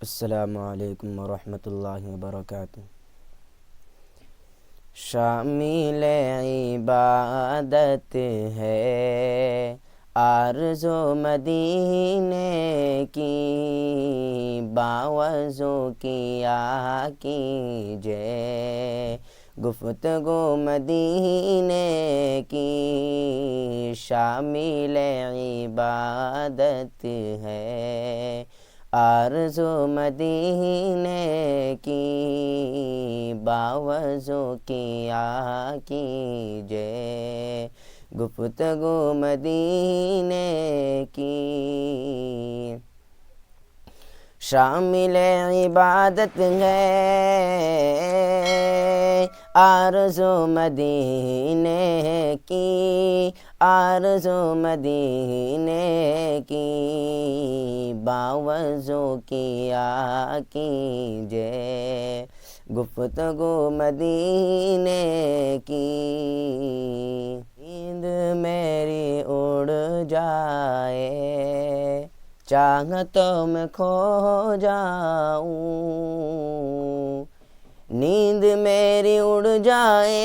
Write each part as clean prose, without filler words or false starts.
السلام علیکم ورحمۃ اللہ وبرکاتہ۔ شامل عبادت ہے آرزو مدینے کی، باوضو کیا کیجے گفتگو مدینے کی، شامل عبادت ہے آرزو مدینے کی، باوضو کیا کیجے گفتگو مدینے کی، شامل عبادت ہے آرزو مدینے کی، آرزو مدینے کی، باوضو کیا کیجے گفتگو مدینے کی، نیند میری اڑ جائے چاہتوں میں کھو جاؤں، نیند میری اڑ جائے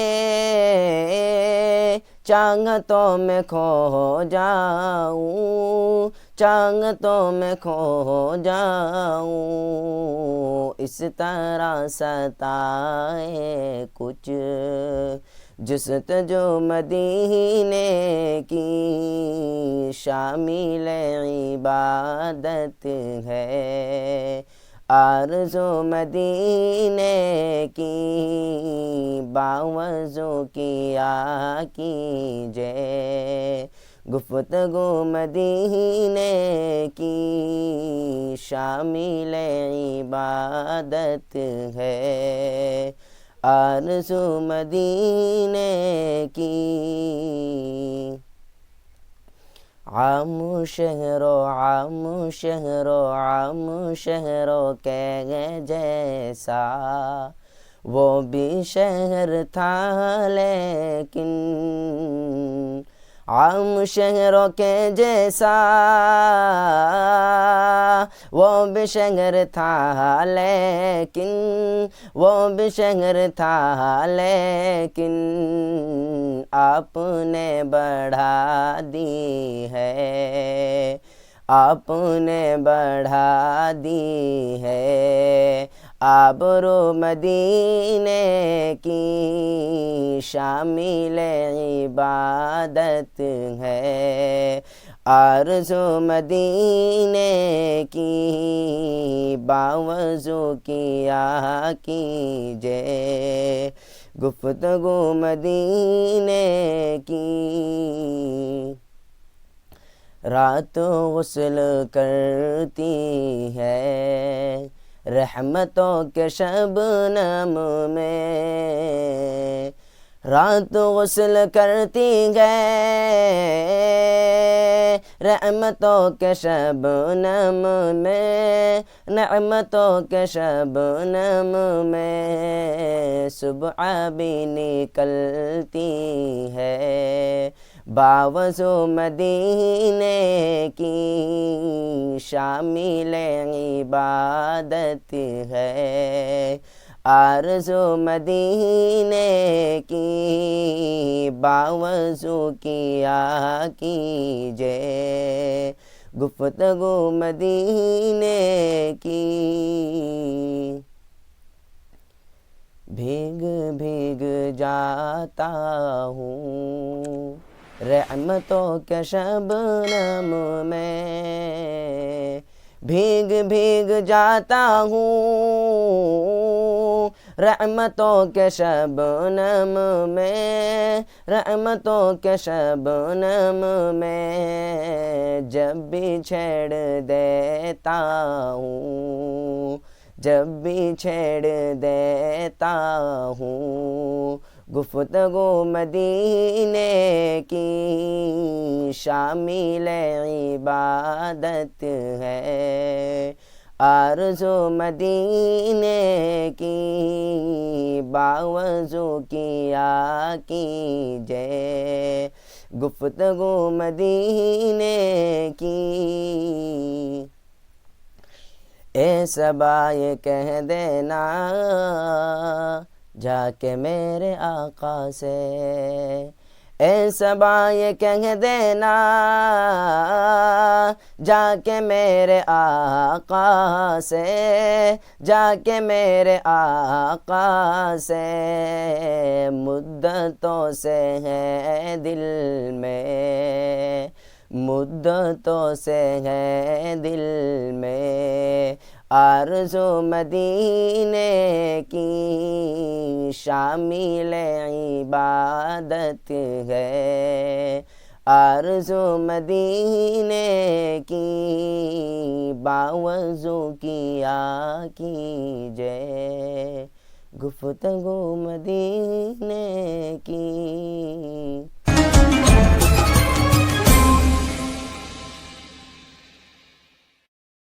چاہتوں میں کھو جاؤں، چاہتوں میں کھو جاؤں، اس طرح ستائے کچھ جستجو مدینے کی، شامل عبادت ہے آرزو مدینے کی، باوضو کیا کیجے گفتگو مدینے کی، شامل عبادت ہے آرزو مدینے کی، عام شہروں عام شہروں عام شہروں کے جیسا وہ بھی شہر تھا، لیکن عام شہروں کے جیسا وہ بھی شہر تھا، لیکن وہ بھی شہر تھا، لیکن آپ نے بڑھا دی ہے، آپ نے بڑھا دی ہے آبرو مدینے کی، شامل عبادت ہے آرزو مدینے کی، باوضو کیا کیجے گفتگو مدینے کی، رات غسل کرتی ہے رحمتوں کے شبنم میں، رات غسل کرتی ہے رحمتوں کے شبنم میں، نعمتوں کے شبنم میں، صبح بھی نکلتی ہے باوضو مدینے کی، شامل عبادت ہے آرزو مدینے کی، باوضو کیا کیجے گفتگو مدینے کی، بھیگ بھیگ جاتا ہوں رحمتوں کے شبنم میں، بھیگ بھیگ جاتا ہوں رحمتوں کے شبنم میں، رحمتوں کے شبنم میں، جب بھی چھیڑ دیتا ہوں، جب بھی چھیڑ دیتا ہوں گفتگو مدینے کی، شامل عبادت ہے آرزو مدینے کی، باوضو کیا کیجے گفتگو مدینے کی، اے صبا یہ کہہ دینا جا کے میرے آقا سے، اے صبا یہ کہہ دینا جا کے میرے آقا سے، جا کے میرے آقا سے، مدتوں سے ہے دل میں، مدتوں سے ہے دل میں آرزو مدینے کی، شامل عبادت ہے آرزو مدینے کی، باوضو کیا کیجئے گفتگو مدینے کی۔